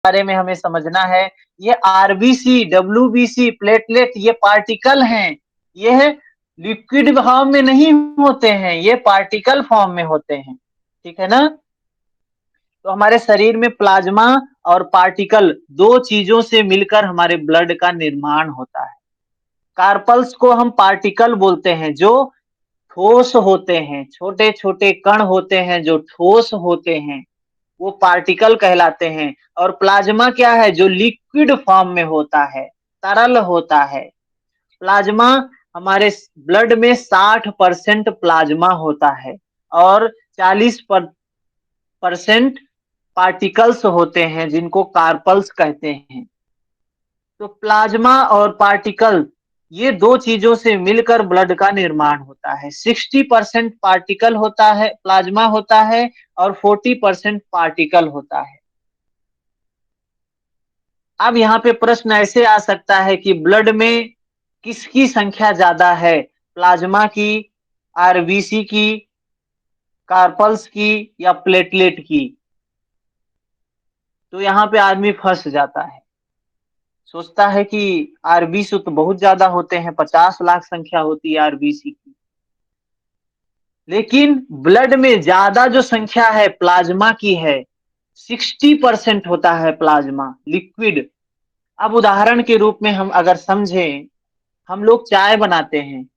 बारे में हमें समझना है। ये आरबीसी, डब्ल्यूबीसी, प्लेटलेट ये पार्टिकल हैं। ये लिक्विड फॉर्म में नहीं होते हैं, ये पार्टिकल फॉर्म में होते हैं। ठीक है ना? तो हमारे शरीर में प्लाज्मा और पार्टिकल दो चीजों से मिलकर हमारे ब्लड का निर्माण होता है। कार्पल्स को हम पार्टिकल बोलते हैं जो ठोस होते हैं, छोटे छोटे कण होते हैं जो ठोस होते हैं, वो पार्टिकल कहलाते हैं। और प्लाज्मा क्या है? जो लिक्विड फॉर्म में होता है, तरल होता है। प्लाज्मा हमारे ब्लड में 60% प्लाज्मा होता है और 40% पार्टिकल्स होते हैं जिनको कार्पल्स कहते हैं। तो प्लाज्मा और पार्टिकल ये दो चीजों से मिलकर ब्लड का निर्माण होता है। 60% पार्टिकल होता है, प्लाज्मा होता है, और 40% पार्टिकल होता है। अब यहाँ पे प्रश्न ऐसे आ सकता है कि ब्लड में किसकी संख्या ज्यादा है? प्लाज्मा की, आरबीसी की, कार्पल्स की या प्लेटलेट की? तो यहाँ पे आदमी फंस जाता है, सोचता है कि आरबीसी तो बहुत ज्यादा होते हैं, 50 लाख संख्या होती है आरबीसी की। लेकिन ब्लड में ज्यादा जो संख्या है प्लाज्मा की है, 60% होता है प्लाज्मा लिक्विड। अब उदाहरण के रूप में हम अगर समझें, हम लोग चाय बनाते हैं,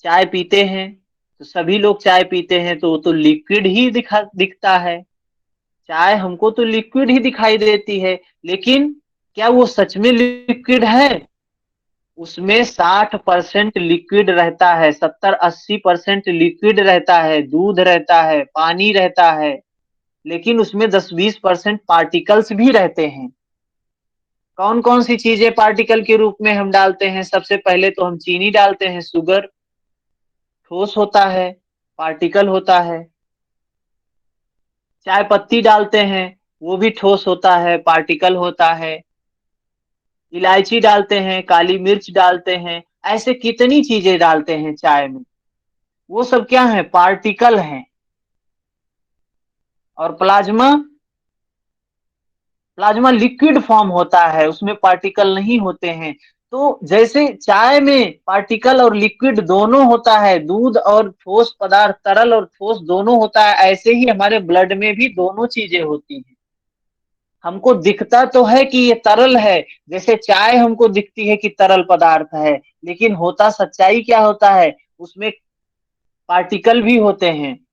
चाय पीते हैं, तो सभी लोग चाय पीते हैं तो वो तो लिक्विड ही दिखता है। चाय हमको तो लिक्विड ही दिखाई देती है, लेकिन क्या वो सच में लिक्विड है? उसमें 60% लिक्विड रहता है, 70-80% लिक्विड रहता है, दूध रहता है, पानी रहता है, लेकिन उसमें 10-20% पार्टिकल्स भी रहते हैं। कौन कौन सी चीजें पार्टिकल के रूप में हम डालते हैं? सबसे पहले तो हम चीनी डालते हैं, शुगर ठोस होता है, पार्टिकल होता है। चाय पत्ती डालते हैं, वो भी ठोस होता है, पार्टिकल होता है। इलायची डालते हैं, काली मिर्च डालते हैं, ऐसे कितनी चीजें डालते हैं चाय में, वो सब क्या है? पार्टिकल हैं। और प्लाज्मा, प्लाज्मा लिक्विड फॉर्म होता है, उसमें पार्टिकल नहीं होते हैं। तो जैसे चाय में पार्टिकल और लिक्विड दोनों होता है, दूध और ठोस पदार्थ, तरल और ठोस दोनों होता है, ऐसे ही हमारे ब्लड में भी दोनों चीजें होती हैं। हमको दिखता तो है कि ये तरल है, जैसे चाय हमको दिखती है कि तरल पदार्थ है, लेकिन होता सच्चाई क्या होता है? उसमें पार्टिकल भी होते हैं।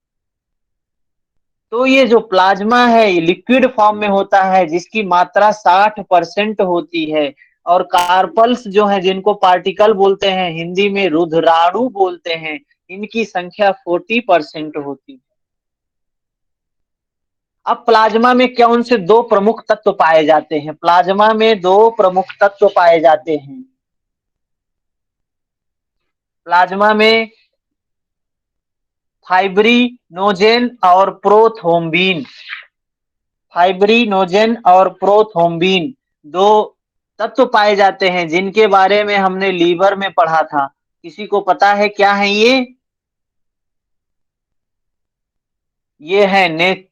तो ये जो प्लाज्मा है ये लिक्विड फॉर्म में होता है, जिसकी मात्रा 60% होती है। और कार्पल्स जो है, जिनको पार्टिकल बोलते हैं, हिंदी में रुधिराणु बोलते हैं, इनकी संख्या 40% होती है। अब प्लाज्मा में कौन से दो प्रमुख तत्व पाए जाते हैं? प्लाज्मा में दो प्रमुख तत्व पाए जाते हैं। प्लाज्मा में फाइब्रिनोजेन और प्रोथ्रोम्बिन, फाइब्रिनोजेन और प्रोथ्रोम्बिन दो तत्व पाए जाते हैं, जिनके बारे में हमने लीवर में पढ़ा था। किसी को पता है क्या है ये? ये है ने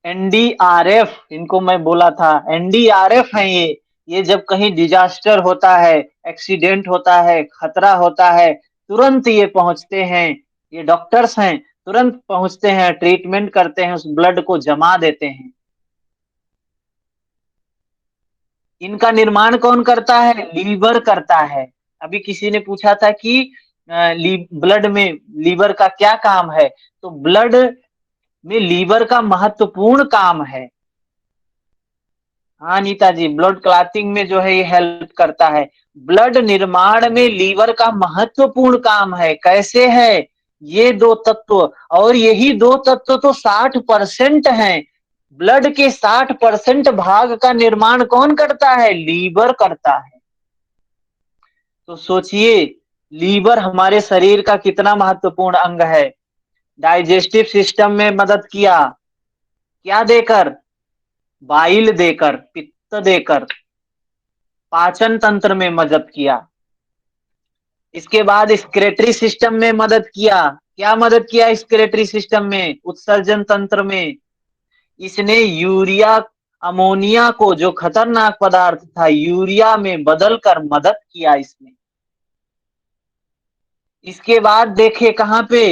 एनडीआरएफ, इनको मैं बोला था, एनडीआरएफ है ये। ये जब कहीं डिजास्टर होता है, एक्सीडेंट होता है, खतरा होता है, तुरंत ये पहुंचते हैं। ये डॉक्टर्स हैं, तुरंत पहुंचते हैं, ट्रीटमेंट करते हैं, उस ब्लड को जमा देते हैं। इनका निर्माण कौन करता है? लीवर करता है। अभी किसी ने पूछा था कि ब्लड में लीवर का क्या काम है? तो ब्लड में लीवर का महत्वपूर्ण काम है। हाँ नीता जी, ब्लड क्लॉटिंग में जो है ये हेल्प करता है। ब्लड निर्माण में लीवर का महत्वपूर्ण काम है। कैसे है? ये दो तत्व, और यही दो तत्व तो 60% हैं। ब्लड के 60% भाग का निर्माण कौन करता है? लीवर करता है। तो सोचिए, लीवर हमारे शरीर का कितना महत्वपूर्ण अंग है। डाइजेस्टिव सिस्टम में मदद किया, क्या देकर? बाइल देकर, पित्त देकर। पाचन तंत्र में मदद किया। इसके बाद स्क्रेटरी सिस्टम में मदद किया। क्या मदद किया स्क्रेटरी सिस्टम में? उत्सर्जन तंत्र में। इसने यूरिया अमोनिया को, जो खतरनाक पदार्थ था, यूरिया में बदलकर मदद किया इसने। इसके बाद देखिए कहां पे,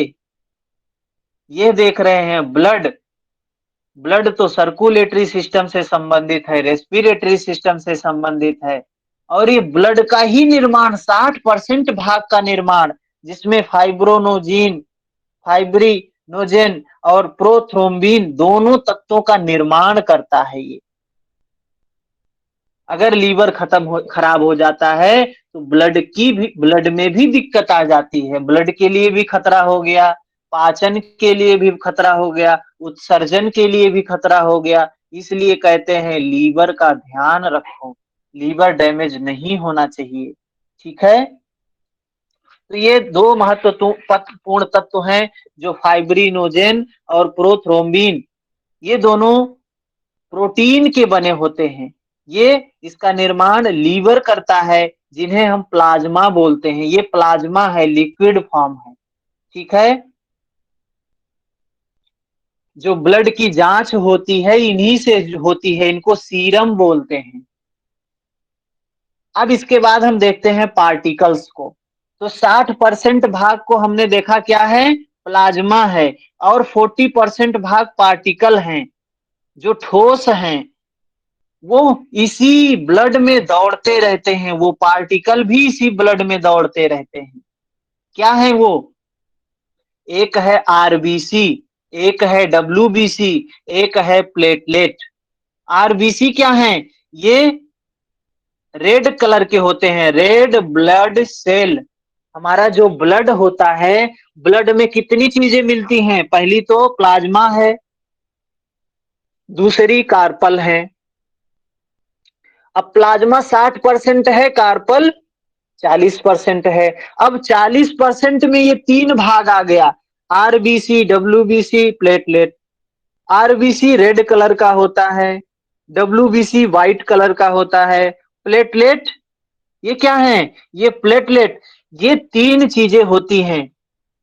ये देख रहे हैं ब्लड। ब्लड तो सर्कुलेटरी सिस्टम से संबंधित है, रेस्पिरेटरी सिस्टम से संबंधित है, और ये ब्लड का ही निर्माण 60% भाग का निर्माण, जिसमें फाइब्रोनोजिन, फाइब्रिनोजेन और प्रोथ्रोम्बिन दोनों तत्वों का निर्माण करता है ये। अगर लीवर खराब हो जाता है तो ब्लड में भी दिक्कत आ जाती है, ब्लड के लिए भी खतरा हो गया, पाचन के लिए भी खतरा हो गया, उत्सर्जन के लिए भी खतरा हो गया। इसलिए कहते हैं लीवर का ध्यान रखो, लीवर डैमेज नहीं होना चाहिए। ठीक है, तो ये दो महत्वपूर्ण तत्व हैं, जो फाइब्रिनोजेन और प्रोथ्रोम्बिन, ये दोनों प्रोटीन के बने होते हैं। ये इसका निर्माण लीवर करता है, जिन्हें हम प्लाज्मा बोलते हैं। ये प्लाज्मा है, लिक्विड फॉर्म है। ठीक है, जो ब्लड की जांच होती है इन्हीं से होती है, इनको सीरम बोलते हैं। अब इसके बाद हम देखते हैं पार्टिकल्स को। तो 60% भाग को हमने देखा क्या है, प्लाज्मा है, और 40% भाग पार्टिकल हैं, जो ठोस हैं। वो इसी ब्लड में दौड़ते रहते हैं, वो पार्टिकल भी इसी ब्लड में दौड़ते रहते हैं। क्या है वो? एक है आरबीसी, एक है डब्ल्यूबीसी, एक है प्लेटलेट। आरबीसी क्या है? ये रेड कलर के होते हैं, रेड ब्लड सेल। हमारा जो ब्लड होता है, ब्लड में कितनी चीजें मिलती हैं? पहली तो प्लाज्मा है, दूसरी कार्पल है। अब प्लाज्मा 60% है, कार्पल 40% है। अब 40% में ये तीन भाग आ गया, RBC, WBC, platelet. RBC red colour का होता है, डब्ल्यूबीसी व्हाइट कलर का होता है, प्लेटलेट ये क्या है? ये प्लेटलेट, ये तीन चीजें होती हैं।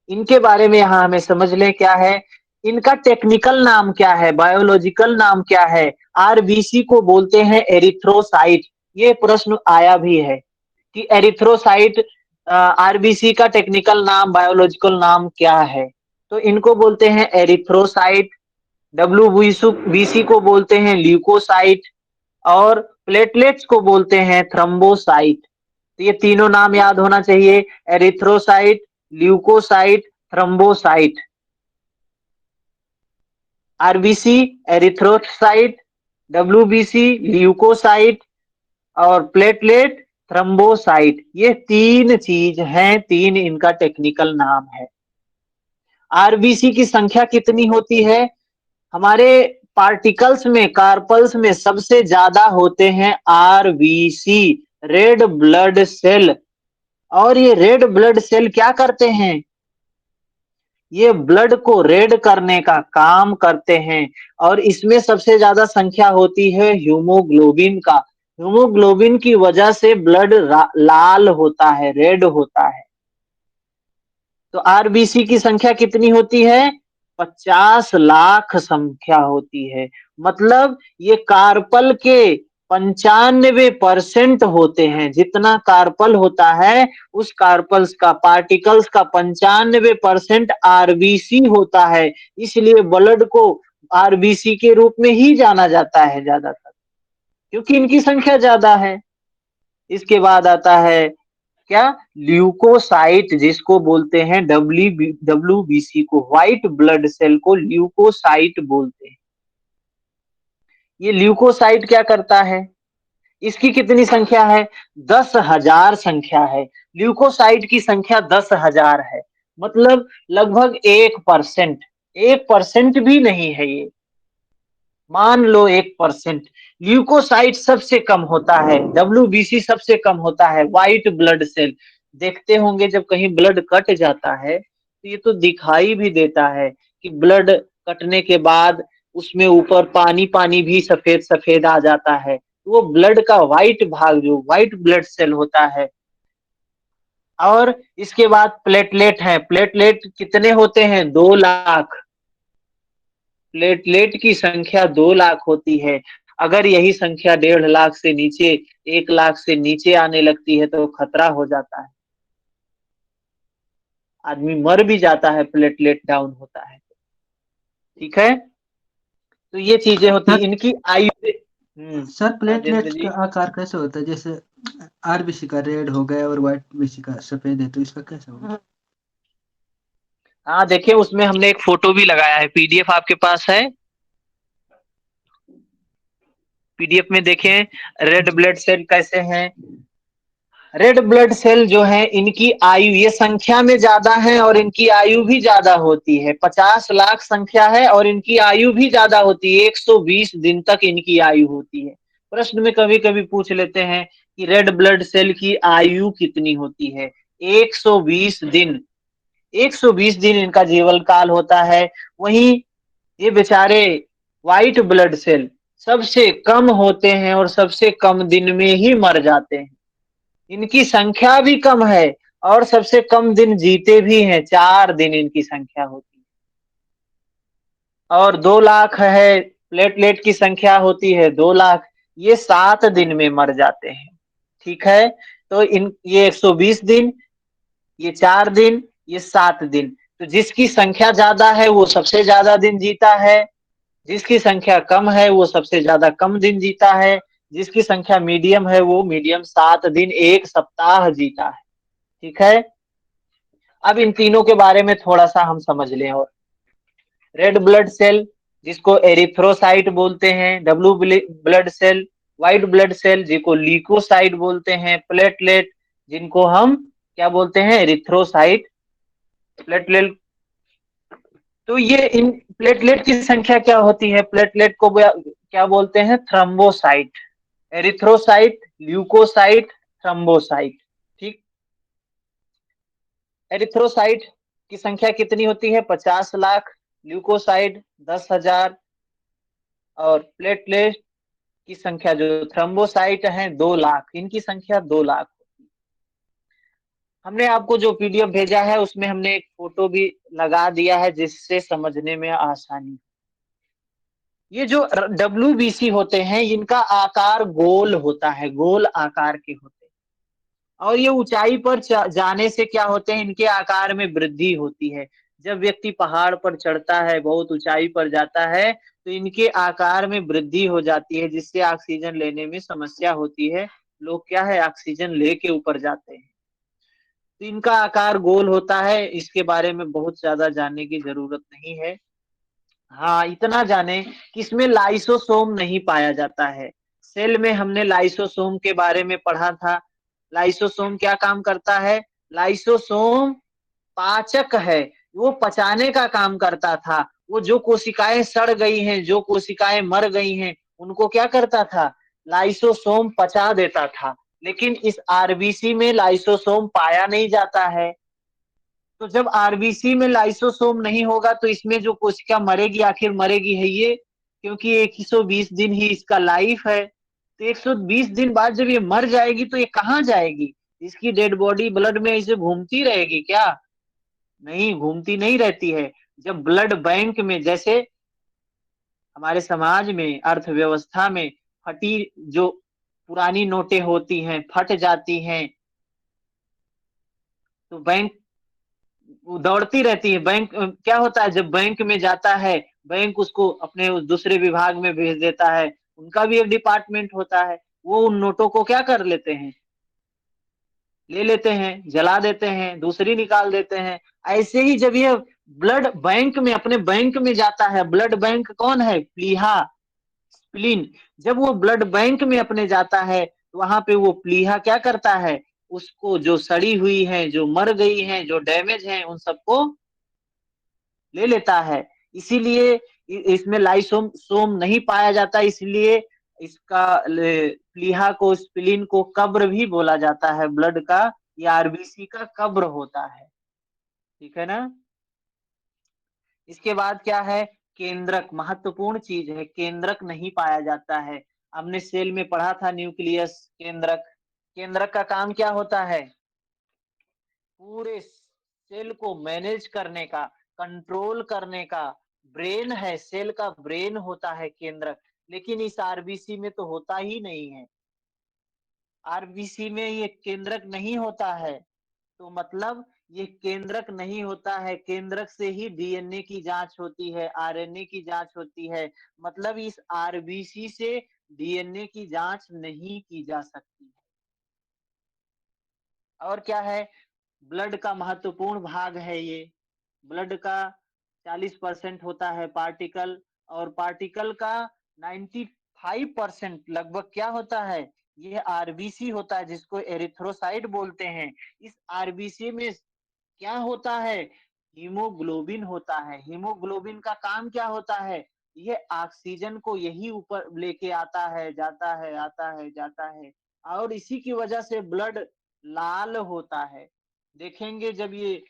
इनके बारे में यहां हमें समझ लें क्या है, इनका टेक्निकल नाम क्या है, बायोलॉजिकल नाम क्या है। आरबीसी को बोलते हैं एरिथ्रोसाइट। ये प्रश्न आया भी है कि एरिथ्रोसाइट, आरबीसी का टेक्निकल नाम, बायोलॉजिकल नाम क्या है। तो इनको बोलते हैं एरिथ्रोसाइट, डब्ल्यूबीसी को बोलते हैं ल्यूकोसाइट, और प्लेटलेट्स को बोलते हैं थ्रम्बोसाइट। तो ये तीनों नाम याद होना चाहिए, erythrocyte, leukocyte, thrombocyte. RBC erythrocyte, WBC leukocyte, और प्लेटलेट थ्रम्बोसाइट। ये तीन चीज हैं, तीन इनका टेक्निकल नाम है। आरबीसी की संख्या कितनी होती है? हमारे पार्टिकल्स में, कार्पल्स में सबसे ज्यादा होते हैं आरबीसी, रेड ब्लड सेल। और ये रेड ब्लड सेल क्या करते हैं? ये ब्लड को रेड करने का काम करते हैं। और इसमें सबसे ज्यादा संख्या होती है हीमोग्लोबिन का। हीमोग्लोबिन की वजह से ब्लड लाल होता है, रेड होता है। तो आरबीसी की संख्या कितनी होती है? 50 लाख संख्या होती है। मतलब ये कार्पल के 95% होते हैं। जितना कार्पल होता है, उस कार्पल्स का, पार्टिकल्स का 95% आरबीसी होता है। इसलिए ब्लड को आरबीसी के रूप में ही जाना जाता है ज्यादातर, क्योंकि इनकी संख्या ज्यादा है। इसके बाद आता है क्या? ल्यूकोसाइट, जिसको बोलते हैं डब्ल्यूबीसी को, व्हाइट ब्लड सेल को ल्यूकोसाइट बोलते हैं। ये ल्यूकोसाइट क्या करता है? इसकी कितनी संख्या है? 10,000 संख्या है। ल्यूकोसाइट की संख्या 10,000 है। मतलब लगभग 1%, 1% भी नहीं है ये, मान लो 1%। ल्यूकोसाइट सबसे कम होता है, डब्ल्यूबीसी सबसे कम होता है, व्हाइट ब्लड सेल। देखते होंगे जब कहीं ब्लड कट जाता है तो ये तो दिखाई भी देता है कि ब्लड कटने के बाद उसमें ऊपर पानी पानी भी सफेद सफेद आ जाता है। तो वो ब्लड का व्हाइट भाग, जो व्हाइट ब्लड सेल होता है। और इसके बाद प्लेटलेट है। प्लेटलेट कितने होते हैं? 2 लाख। प्लेटलेट की संख्या 2 लाख होती है। अगर यही संख्या 1.5 लाख से नीचे, 1 लाख से नीचे आने लगती है तो खतरा हो जाता है, आदमी मर भी जाता है, प्लेटलेट डाउन होता है। ठीक है, तो ये चीजें होती, सर इनकी आयु। सर हाँ प्लेटलेट्स जयेंद्र का जी। आकार कैसे होता है? जैसे आरबीसी का रेड हो गया और व्हाइट बीसी का सफेद है, तो इसका कैसे होगा? हाँ देखिए, उसमें हमने एक फोटो भी लगाया है, पीडीएफ आपके पास है? पीडीएफ में देखें, रेड जी। ब्लड सेल कैसे हैं। रेड ब्लड सेल जो है, इनकी आयु, ये संख्या में ज्यादा है और इनकी आयु भी ज्यादा होती है। 50 लाख संख्या है और इनकी आयु भी ज्यादा होती है, 120 दिन तक इनकी आयु होती है। प्रश्न में कभी कभी पूछ लेते हैं कि रेड ब्लड सेल की आयु कितनी होती है। 120 दिन, 120 दिन इनका जीवन काल होता है। वहीं ये बेचारे व्हाइट ब्लड सेल सबसे कम होते हैं और सबसे कम दिन में ही मर जाते हैं। इनकी संख्या भी कम है और सबसे कम दिन जीते भी हैं, 4 दिन इनकी संख्या होती है। और 2 लाख है, प्लेटलेट की संख्या होती है 2 लाख, ये 7 दिन में मर जाते हैं। ठीक है, तो इन ये 120 दिन, ये 4 दिन, ये 7 दिन। तो जिसकी संख्या ज्यादा है वो सबसे ज्यादा दिन जीता है, जिसकी संख्या कम है वो सबसे ज्यादा कम दिन जीता है, जिसकी संख्या मीडियम है वो मीडियम 7 दिन, 1 सप्ताह जीता है। ठीक है, अब इन तीनों के बारे में थोड़ा सा हम समझ लें। और रेड ब्लड सेल जिसको एरिथ्रोसाइट बोलते हैं, W blood cell, white blood cell जिनको ल्यूकोसाइट बोलते हैं, प्लेटलेट जिनको हम क्या बोलते हैं, एरिथ्रोसाइट, प्लेटलेट। तो ये इन प्लेटलेट की संख्या क्या होती है, प्लेटलेट को क्या बोलते हैं, थ्रम्बोसाइट, एरिथ्रोसाइट, ल्यूकोसाइट, थ्रम्बोसाइट। ठीक, एरिथ्रोसाइट की संख्या कितनी होती है, 50 लाख, ल्यूकोसाइट 10,000, और प्लेटलेट की संख्या जो थ्रम्बोसाइट है 2 लाख, इनकी संख्या 2 लाख। हमने आपको जो पीडीएफ भेजा है उसमें हमने एक फोटो भी लगा दिया है जिससे समझने में आसानी। ये जो डब्ल्यूबीसी होते हैं इनका आकार गोल होता है, गोल आकार के होते हैं, और ये ऊंचाई पर जाने से क्या होते हैं, इनके आकार में वृद्धि होती है। जब व्यक्ति पहाड़ पर चढ़ता है, बहुत ऊंचाई पर जाता है, तो इनके आकार में वृद्धि हो जाती है जिससे ऑक्सीजन लेने में समस्या होती है। लोग क्या है, ऑक्सीजन लेके ऊपर जाते हैं। तो इनका आकार गोल होता है, इसके बारे में बहुत ज्यादा जानने की जरूरत नहीं है। हाँ इतना जाने कि इसमें लाइसोसोम नहीं पाया जाता है। सेल में हमने लाइसोसोम के बारे में पढ़ा था। लाइसोसोम क्या काम करता है, लाइसोसोम पाचक है, वो पचाने का काम करता था। वो जो कोशिकाएं सड़ गई हैं, जो कोशिकाएं मर गई हैं, उनको क्या करता था, लाइसोसोम पचा देता था। लेकिन इस आरबीसी में लाइसोसोम पाया नहीं जाता है। तो जब आरबीसी में लाइसोसोम नहीं होगा तो इसमें जो कोशिका मरेगी, आखिर मरेगी है ये, क्योंकि 120 दिन ही इसका लाइफ है। तो 120 दिन बाद जब ये मर जाएगी तो ये कहाँ जाएगी, इसकी डेड बॉडी ब्लड में इसे घूमती रहेगी क्या, नहीं घूमती नहीं रहती है। जब ब्लड बैंक में, जैसे हमारे समाज में, अर्थव्यवस्था में फटी जो पुरानी नोटें होती हैं, फट जाती हैं, तो बैंक दौड़ती रहती है। बैंक क्या होता है, जब बैंक में जाता है, बैंक उसको अपने उस दूसरे विभाग में भेज देता है, उनका भी एक डिपार्टमेंट होता है। वो उन नोटों को क्या कर लेते हैं, ले लेते हैं, जला देते हैं, दूसरी निकाल देते हैं। ऐसे ही जब ये ब्लड बैंक में, अपने बैंक में जाता है, ब्लड बैंक कौन है, प्लीहा, स्प्लीन, जब वो ब्लड बैंक में अपने जाता है, वहां पे वो प्लीहा क्या करता है, उसको जो सड़ी हुई है, जो मर गई है, जो डैमेज है, उन सबको ले लेता है। इसीलिए इसमें लाइसोम सोम नहीं पाया जाता, इसलिए इसका प्लीहा को, स्प्लीन को कब्र भी बोला जाता है, ब्लड का या आरबीसी का कब्र होता है। ठीक है ना। इसके बाद क्या है, केंद्रक, महत्वपूर्ण चीज है, केंद्रक नहीं पाया जाता है। हमने सेल में पढ़ा था न्यूक्लियस, केंद्रक, केंद्रक का काम क्या होता है, पूरे सेल को मैनेज करने का, कंट्रोल करने का, ब्रेन है, सेल का ब्रेन होता है केंद्रक। लेकिन इस आरबीसी में तो होता ही नहीं है। आरबीसी में ये केंद्रक नहीं होता है, तो मतलब ये केंद्रक नहीं होता है, केंद्रक से ही डीएनए की जांच होती है, आरएनए की जांच होती है, मतलब इस आरबीसी से डीएनए की जांच नहीं की जा सकती है। और क्या है, ब्लड का महत्वपूर्ण भाग है ये। ब्लड का 40% होता है पार्टिकल, और पार्टिकल का 95% लगभग क्या होता है, ये आरबीसी होता है, जिसको एरिथ्रोसाइट बोलते हैं। इस आरबीसी में क्या होता है, हीमोग्लोबिन होता है। हीमोग्लोबिन का काम क्या होता है, ये ऑक्सीजन को यही ऊपर लेके आता है, जाता है, आता है, जाता है, और इसी की वजह से ब्लड लाल होता है। देखेंगे जब ये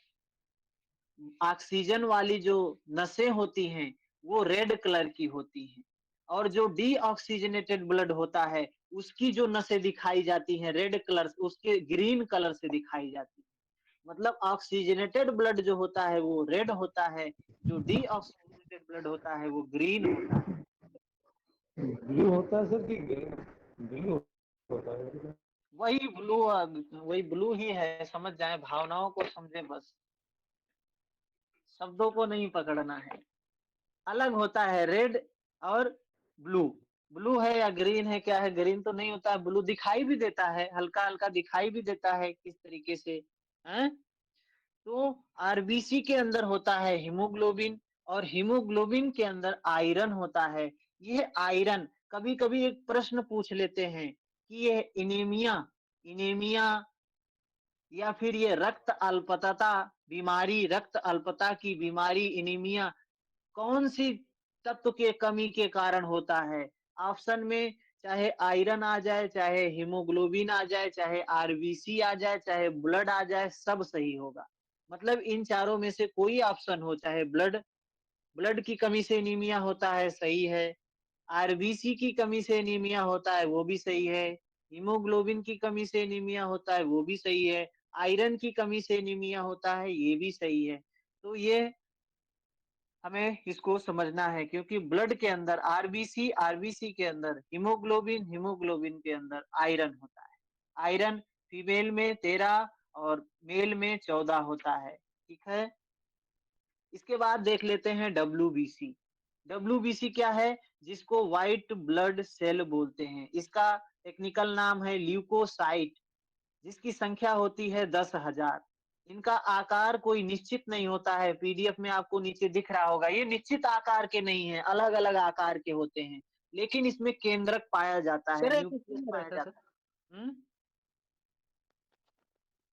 ऑक्सीजन वाली जो नसें होती हैं वो रेड कलर की होती हैं, और जो डीऑक्सीजनेटेड ब्लड होता है उसकी जो नसें दिखाई जाती हैं रेड कलर, उसके ग्रीन कलर से दिखाई जाती है। मतलब ऑक्सीजनेटेड ब्लड जो होता है वो रेड होता है, जो डीऑक्सीजनेटेड ब्लड होता है वो ग्रीन होता है। ब्लू होता है सर कि ब्लू होता है? वही ब्लू, वही ब्लू ही है, समझ जाए, भावनाओं को समझे बस, शब्दों को नहीं पकड़ना है। अलग होता है रेड और ब्लू। ब्लू है या ग्रीन है, क्या है, ग्रीन तो नहीं होता है, ब्लू दिखाई भी देता है, हल्का हल्का दिखाई भी देता है किस तरीके से है। तो आरबीसी के अंदर होता है हीमोग्लोबिन, और हीमोग्लोबिन के अंदर आयरन होता है। यह आयरन, कभी कभी एक प्रश्न पूछ लेते हैं कि यह इनेमिया, इनेमिया या फिर ये रक्त अल्पता बीमारी, रक्त अल्पता की बीमारी इनीमिया कौन सी तत्व के कमी के कारण होता है। ऑप्शन में चाहे आयरन आ जाए, चाहे हीमोग्लोबिन आ जाए, चाहे आरबीसी आ जाए, चाहे ब्लड आ जाए, सब सही होगा। मतलब इन चारों में से कोई ऑप्शन हो, चाहे ब्लड, ब्लड की कमी से एनीमिया होता है, सही है। आरबीसी की कमी से एनीमिया होता है, वो भी सही है। हीमोग्लोबिन की कमी से एनीमिया होता है, वो भी सही है। आयरन की कमी से एनीमिया होता है, ये भी सही है। तो ये हमें इसको समझना है, क्योंकि ब्लड के अंदर आरबीसी, आरबीसी के अंदर हीमोग्लोबिन, हीमोग्लोबिन के अंदर आयरन होता है। आयरन फीमेल में 13 और मेल में 14 होता है। ठीक है, इसके बाद देख लेते हैं डब्ल्यूबीसी। डब्ल्यूबीसी क्या है, जिसको व्हाइट ब्लड सेल बोलते हैं। इसका टेक्निकल नाम है ल्यूकोसाइट, जिसकी संख्या होती है 10,000। इनका आकार कोई निश्चित नहीं होता है, पीडीएफ में आपको नीचे दिख रहा होगा, ये निश्चित आकार के नहीं है, अलग अलग आकार के होते हैं, लेकिन इसमें केंद्रक पाया जाता है, सर एक न्यूक्लियस क्वेश्चन पाया रहता जाता सर। है।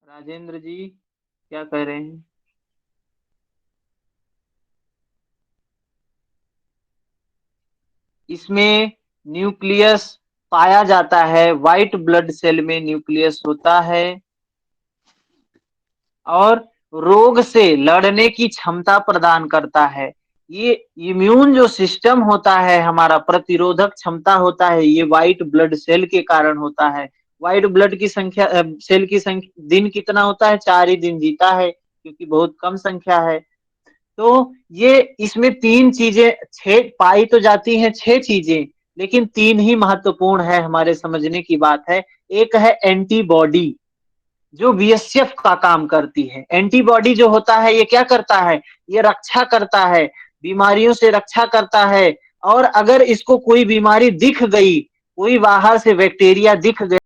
राजेंद्र जी क्या कह रहे हैं। इसमें न्यूक्लियस पाया जाता है, व्हाइट ब्लड सेल में न्यूक्लियस होता है, और रोग से लड़ने की क्षमता प्रदान करता है। ये इम्यून जो सिस्टम होता है हमारा, प्रतिरोधक क्षमता होता है, ये व्हाइट ब्लड सेल के कारण होता है। व्हाइट ब्लड की संख्या, सेल की संख्या, दिन कितना होता है, 4 ही दिन जीता है, क्योंकि बहुत कम संख्या है। तो ये इसमें 3 चीजें, 6 पाई तो जाती हैं, 6 चीजें, लेकिन 3 ही महत्वपूर्ण है, हमारे समझने की बात है। एक है एंटीबॉडी, जो बीएसएफ का काम करती है। एंटीबॉडी जो होता है ये क्या करता है, ये रक्षा करता है, बीमारियों से रक्षा करता है। और अगर इसको कोई बीमारी दिख गई, कोई बाहर से बैक्टीरिया दिख गया